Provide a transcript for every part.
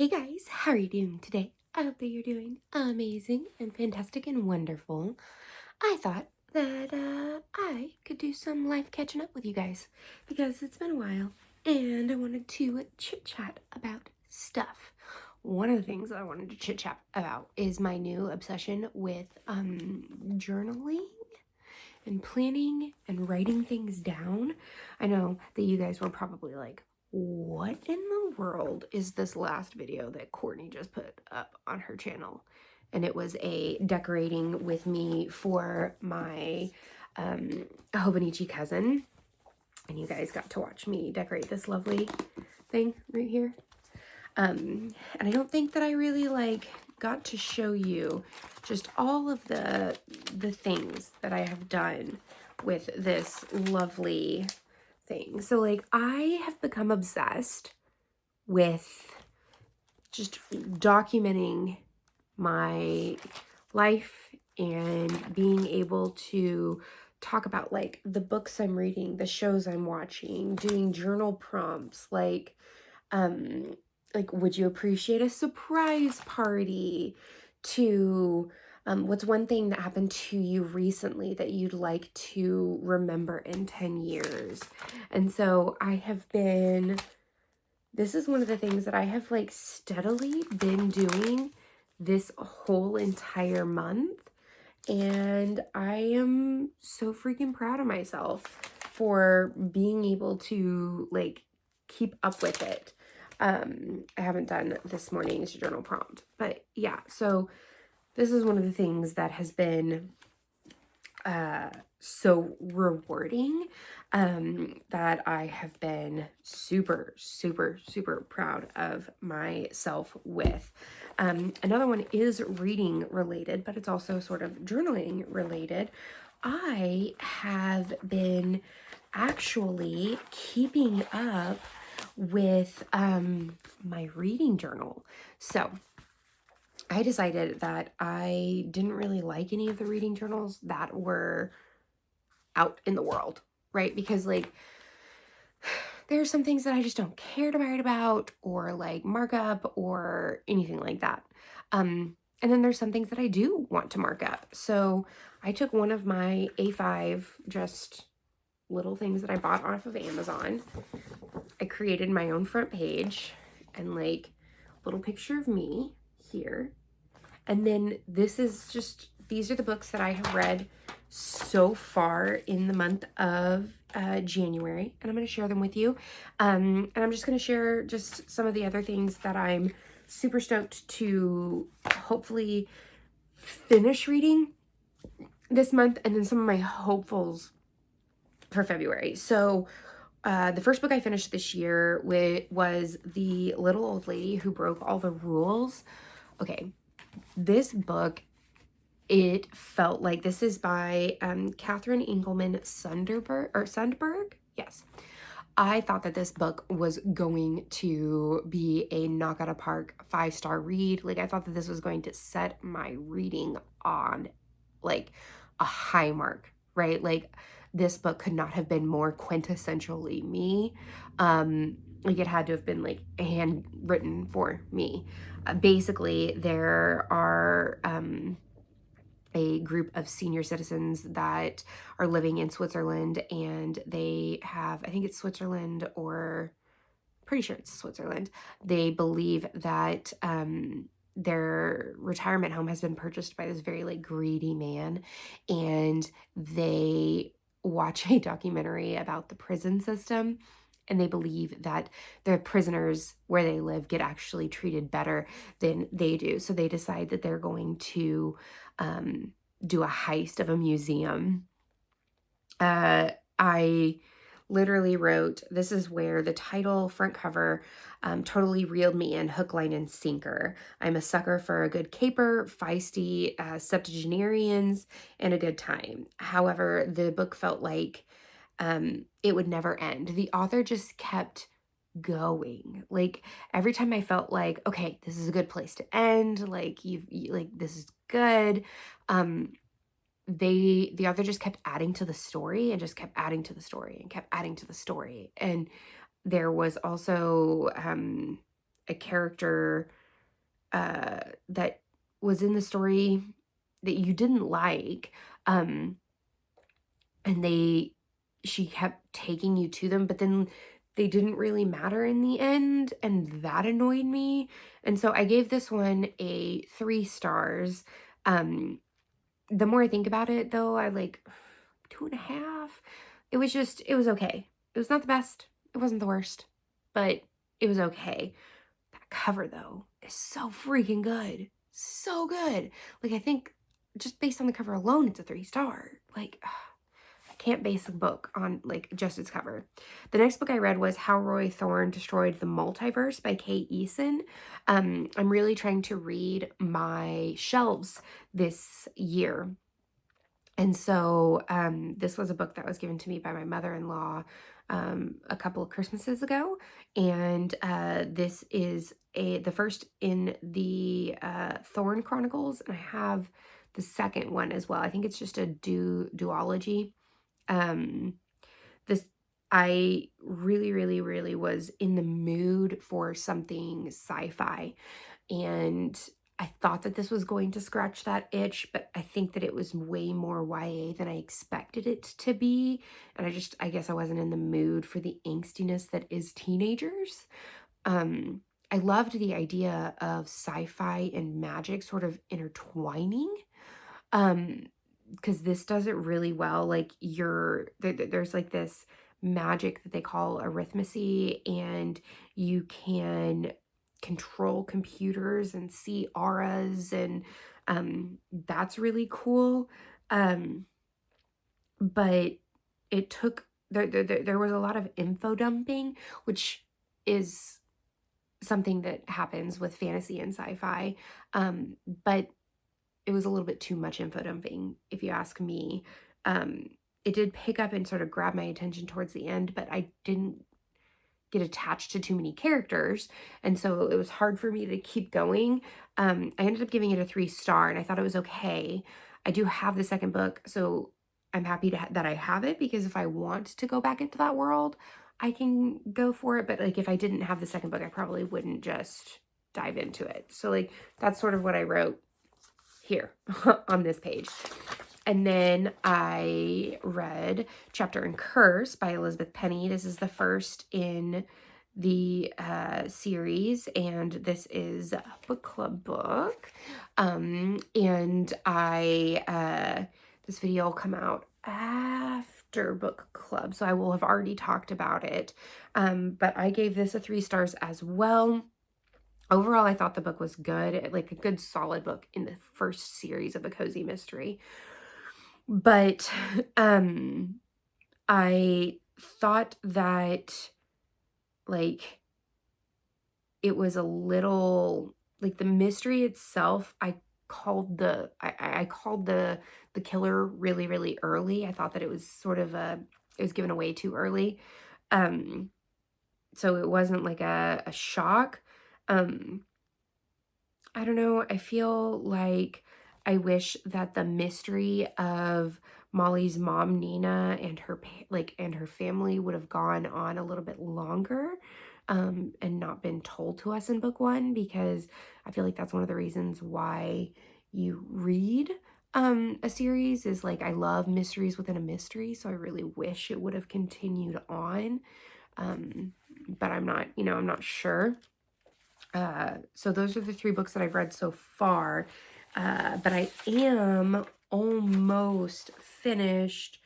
Hey guys, how are you doing today? I hope that you're doing amazing and fantastic and wonderful. I thought that I could do some life catching up with you guys because it's been a while and I wanted to chit chat about stuff. One of the things that I wanted to chit chat about is my new obsession with journaling and planning and writing things down. I know that you guys were probably like, what in the world is this last video that Courtney just put up on her channel? And it was a decorating with me for my Hobonichi cousin. And you guys got to watch me decorate this lovely thing right here. And I don't think that I really got to show you just all of the things that I have done with this lovely thing. So I have become obsessed with just documenting my life and being able to talk about the books I'm reading, the shows I'm watching, doing journal prompts, would you appreciate a surprise party, to what's one thing that happened to you recently that you'd like to remember in 10 years. And so this is one of the things that I have steadily been doing this whole entire month. And I am so freaking proud of myself for being able to keep up with it. I haven't done this morning's journal prompt, but yeah, so this is one of the things that has been so rewarding, that I have been super, super, super proud of myself with. Another one is reading related, but it's also sort of journaling related. I have been actually keeping up with my reading journal. So I decided that I didn't really like any of the reading journals that were out in the world, right? Because there are some things that I just don't care to write about or mark up or anything like that. And then there's some things that I do want to mark up. So I took one of my A5 just little things that I bought off of Amazon. I created my own front page and little picture of me here. And then these are the books that I have read so far in the month of January, and I'm going to share them with you. And I'm just going to share just some of the other things that I'm super stoked to hopefully finish reading this month, and then some of my hopefuls for February. So the first book I finished this year was The Little Old Lady Who Broke All the Rules. Okay, this book, it felt like, this is by Catherine Engelman Sundberg. Yes. I thought that this book was going to be a knock out of park 5-star read. I thought that this was going to set my reading on a high mark, right? This book could not have been more quintessentially me. It had to have been handwritten for me. Basically, there are a group of senior citizens that are living in Switzerland, and they have, I think it's Switzerland, or pretty sure it's Switzerland. They believe that their retirement home has been purchased by this very greedy man, and they watch a documentary about the prison system, and they believe that the prisoners where they live get actually treated better than they do. So they decide that they're going to do a heist of a museum. I literally wrote, this is where the title front cover totally reeled me in, hook, line, and sinker. I'm a sucker for a good caper, feisty septuagenarians, and a good time. However, the book felt like it would never end. The author just kept going. Every time I felt okay, this is a good place to end, this is good, the author just kept adding to the story and just kept adding to the story and kept adding to the story. And there was also a character that was in the story that you didn't like, um, and she kept taking you to them, but then they didn't really matter in the end, and that annoyed me. And so I gave this one a 3 stars. The more I think about it, though, I like 2.5. It was okay. It was not the best. It wasn't the worst, but it was okay. That cover, though, is so freaking good. So good. Like, I think just based on the cover alone, it's a 3-star. Like, I can't base a book on, like, just its cover. The next book I read was How Roy Thorne Destroyed the Multiverse by Kate Eason. I'm really trying to read my shelves this year. And so this was a book that was given to me by my mother-in-law a couple of Christmases ago. And this is the first in the Thorne Chronicles. And I have the second one as well. I think it's just a duology. This I really, really, really was in the mood for something sci-fi, and I thought that this was going to scratch that itch, but I think that it was way more YA than I expected it to be, and I guess I wasn't in the mood for the angstiness that is teenagers. I loved the idea of sci-fi and magic sort of intertwining. Um, because this does it really well. Like there's like this magic that they call arithmecy, and you can control computers and see auras, and that's really cool. Um, but it took there was a lot of info dumping, which is something that happens with fantasy and sci-fi. But it was a little bit too much info dumping, if you ask me. Um, it did pick up and sort of grab my attention towards the end, but I didn't get attached to too many characters, and so it was hard for me to keep going. I ended up giving it a 3-star, and I thought it was okay. I do have the second book, so I'm happy that I have it, because if I want to go back into that world, I can go for it. But like, if I didn't have the second book, I probably wouldn't just dive into it. So like, that's sort of what I wrote here on this page. And then I read Chapter and Curse by Elizabeth Penny. This is the first in the series, and this is a book club book. And this video will come out after book club, so I will have already talked about it. But I gave this a 3 stars as well. Overall, I thought the book was good, like a good solid book in the first series of a cozy mystery. But I thought that, like, it was a little, like, the mystery itself, I called the killer really, really early. I thought that it was sort of it was given away too early. So it wasn't like a shock. I don't know. I feel like I wish that the mystery of Molly's mom, Nina, and and her family would have gone on a little bit longer, and not been told to us in book 1, because I feel like that's one of the reasons why you read a series, is like, I love mysteries within a mystery, so I really wish it would have continued on. But I'm not sure. So those are the 3 books that I've read so far. But I am almost finished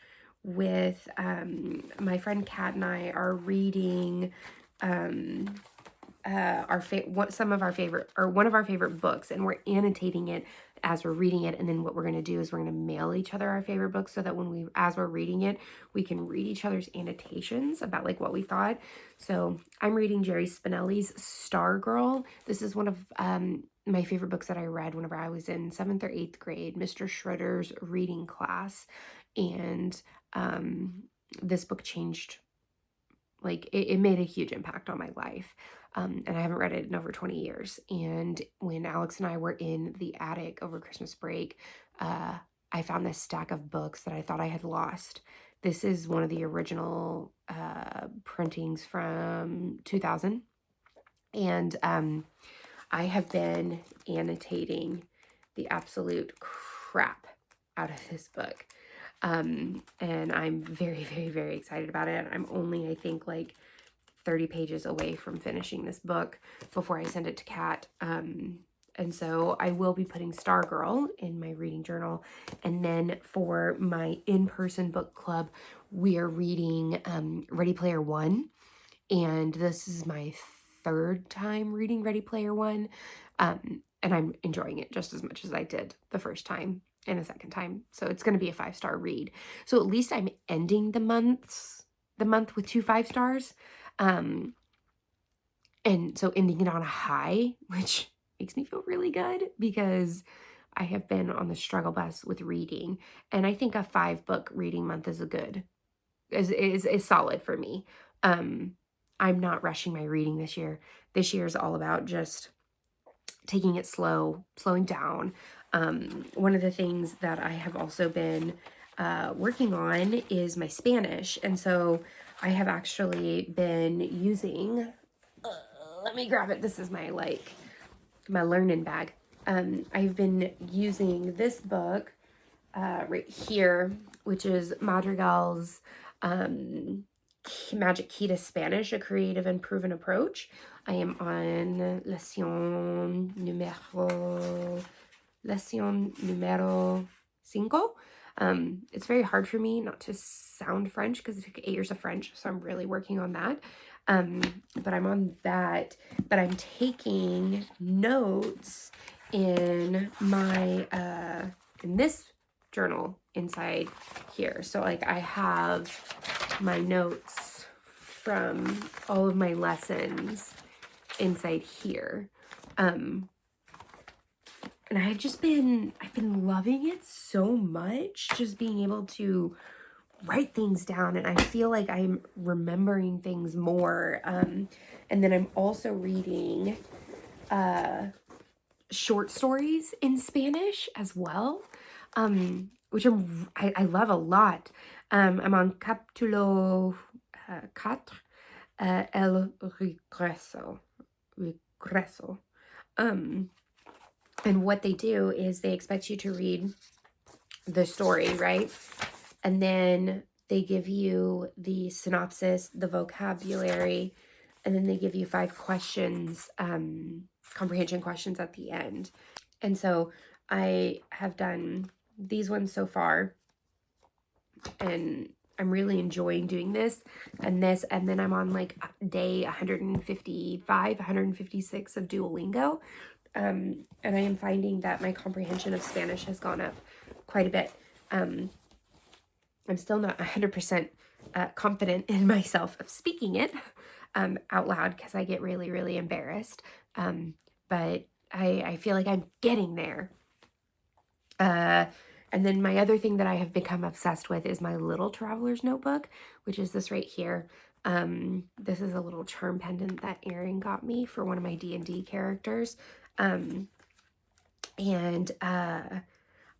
with, my friend Kat and I are reading one of our favorite books, and we're annotating it as we're reading it. And then what we're going to do is we're going to mail each other our favorite books, so that as we're reading it, we can read each other's annotations about like what we thought. So I'm reading Jerry Spinelli's Stargirl. This is one of my favorite books that I read whenever I was in 7th or 8th grade, Mr. Schroeder's reading class. And this book changed, like, it made a huge impact on my life. And I haven't read it in over 20 years. And when Alex and I were in the attic over Christmas break, I found this stack of books that I thought I had lost. This is one of the original printings from 2000. And I have been annotating the absolute crap out of this book. And I'm very, very, very excited about it. I'm only, I think, like 30 pages away from finishing this book before I send it to Kat. And so I will be putting Stargirl in my reading journal. And then for my in-person book club, we are reading Ready Player One. And this is my third time reading Ready Player One. And I'm enjoying it just as much as I did the first time and a second time. So it's going to be a 5-star read. So at least I'm ending the month with 2 5-stars. And so ending it on a high, which makes me feel really good because I have been on the struggle bus with reading. And I think a 5-book reading month is is solid for me. I'm not rushing my reading this year. This year is all about just taking it slow, slowing down. One of the things that I have also been working on is my Spanish. And so I have actually been using, let me grab it. This is my learning bag. I've been using this book right here, which is Madrigal's Magic Key to Spanish, A Creative and Proven Approach. I am on lección número 5. It's very hard for me not to sound French because I took 8 years of French, so I'm really working on that. But I'm on that, but I'm taking notes in my, in this journal inside here. So like I have my notes from all of my lessons inside here. And I've been loving it so much, just being able to write things down, and I feel like I'm remembering things more. And then I'm also reading short stories in Spanish as well, which I love a lot. I'm on capítulo 4, el regreso. And what they do is they expect you to read the story, right? And then they give you the synopsis, the vocabulary, and then they give you 5 questions, comprehension questions at the end. And so I have done these ones so far, and I'm really enjoying doing this, and then I'm on like day 155, 156 of Duolingo. And I am finding that my comprehension of Spanish has gone up quite a bit. I'm still not 100% confident in myself of speaking it out loud because I get really, really embarrassed. But I feel like I'm getting there. And then my other thing that I have become obsessed with is my little traveler's notebook, which is this right here. This is a little charm pendant that Erin got me for one of my D&D characters.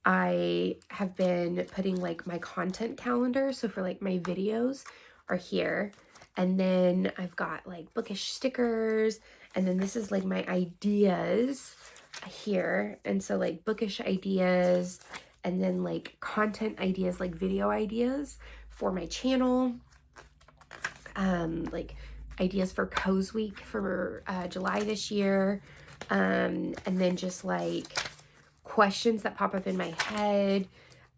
I have been putting like my content calendar. So for like my videos are here. And then I've got like bookish stickers. And then this is like my ideas here. And so like bookish ideas, and then like content ideas, like video ideas for my channel. Like ideas for Co's Week for July this year. And then just like questions that pop up in my head,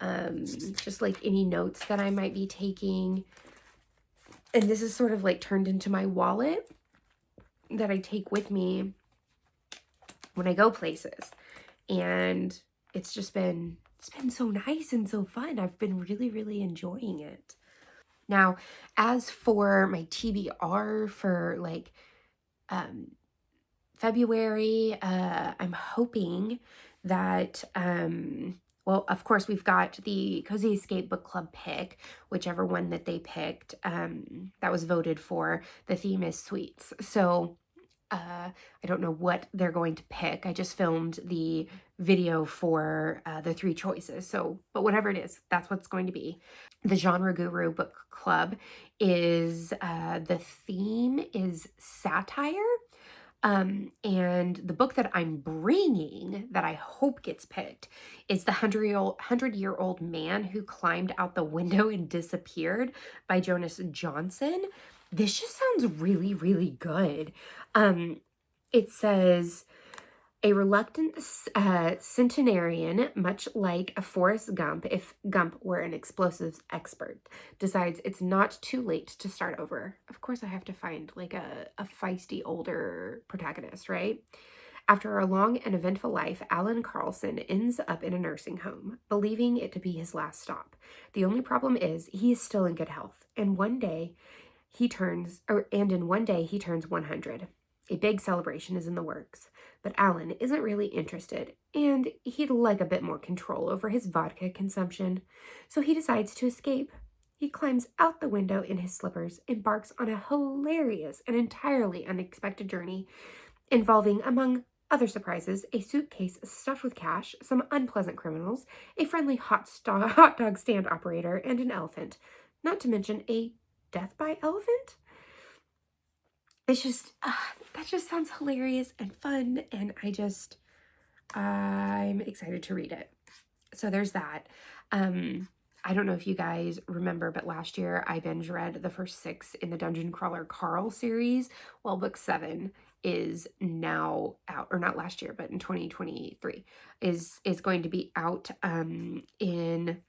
just like any notes that I might be taking. And this is sort of like turned into my wallet that I take with me when I go places. And it's been so nice and so fun. I've been really, really enjoying it. Now, as for my TBR for like February, I'm hoping that, well, of course, we've got the Cozy Escape Book Club pick, whichever one that they picked, that was voted for. The theme is sweets. So I don't know what they're going to pick. I just filmed the video for the 3 choices. So, but whatever it is, that's what's going to be. The Genre Guru Book Club is, the theme is satire. And the book that I'm bringing that I hope gets picked is The 100-Year-Old Man Who Climbed Out the Window and Disappeared by Jonas Johnson. This just sounds really, really good. It says, a reluctant centenarian, much like a Forrest Gump, if Gump were an explosives expert, decides it's not too late to start over. Of course, I have to find like a feisty older protagonist, right? After a long and eventful life, Alan Carlson ends up in a nursing home, believing it to be his last stop. The only problem is he is still in good health, and in one day he turns 100. A big celebration is in the works, but Alan isn't really interested, and he'd like a bit more control over his vodka consumption, so he decides to escape. He climbs out the window in his slippers, embarks on a hilarious and entirely unexpected journey, involving, among other surprises, a suitcase stuffed with cash, some unpleasant criminals, a friendly hot dog stand operator, and an elephant, not to mention a death by elephant? It's just, that just sounds hilarious and fun, and I'm excited to read it. So there's that. I don't know if you guys remember, but last year I binge read the first 6 in the Dungeon Crawler Carl series. Well, book 7 is now out, or not last year, but in 2023 is going to be out in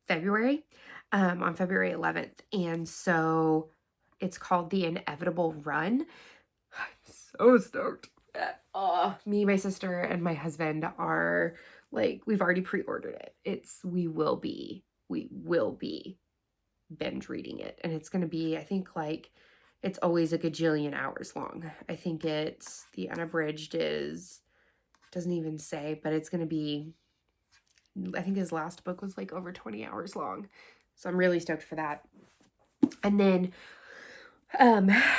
February, on February 11th. And so it's called The Inevitable Run. I'm so stoked. Me, my sister, and my husband are like, we've already pre-ordered it. We will be binge reading it. And it's going to be, I think, like, it's always a gajillion hours long. I think the unabridged doesn't even say, but it's going to be, I think his last book was like over 20 hours long. So I'm really stoked for that. And then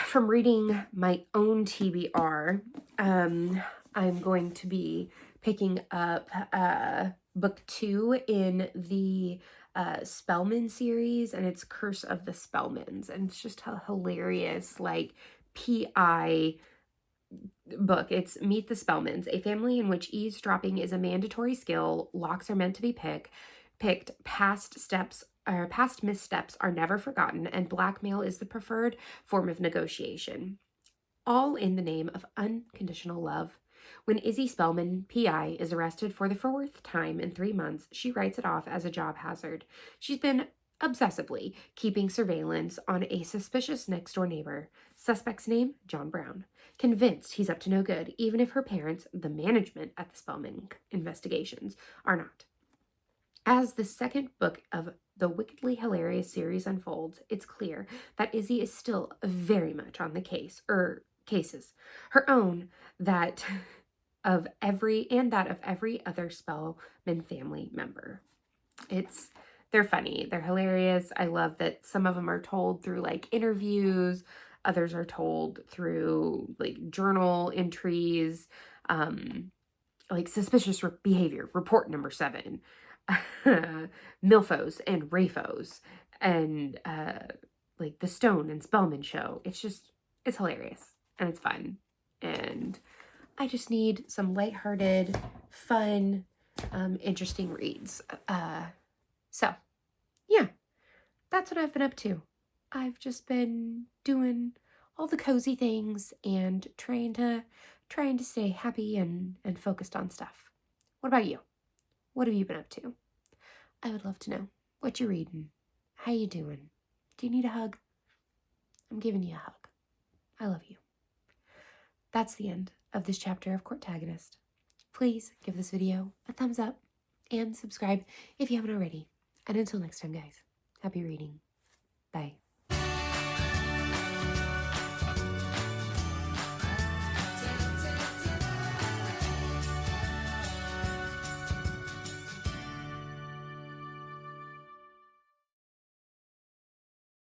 from reading my own TBR, I'm going to be picking up book 2 in the Spellman series, and it's Curse of the Spellmans, and it's just a hilarious, like, PI book. It's Meet the Spellmans, a family in which eavesdropping is a mandatory skill, locks are meant to be picked, past missteps are never forgotten, and blackmail is the preferred form of negotiation. All in the name of unconditional love. When Izzy Spellman, PI, is arrested for the 4th time in 3 months, she writes it off as a job hazard. She's been obsessively keeping surveillance on a suspicious next-door neighbor. Suspect's name, John Brown. Convinced he's up to no good, even if her parents, the management at the Spellman investigations, are not. As the second book of the wickedly hilarious series unfolds, it's clear that Izzy is still very much on the cases, her own, that of every other Spellman family member. They're funny, they're hilarious. I love that some of them are told through like interviews, others are told through like journal entries, like suspicious behavior, report number 7. Milfos and Rafos, and like the Stone and Spellman show. It's hilarious and it's fun, and I just need some lighthearted, fun, interesting reads. So yeah, that's what I've been up to. I've just been doing all the cozy things and trying to stay happy and focused on stuff. What about you? What have you been up to? I would love to know what you're reading. How you doing? Do you need a hug? I'm giving you a hug. I love you. That's the end of this chapter of Courtagonist. Please give this video a thumbs up and subscribe if you haven't already. And until next time, guys, happy reading. Bye.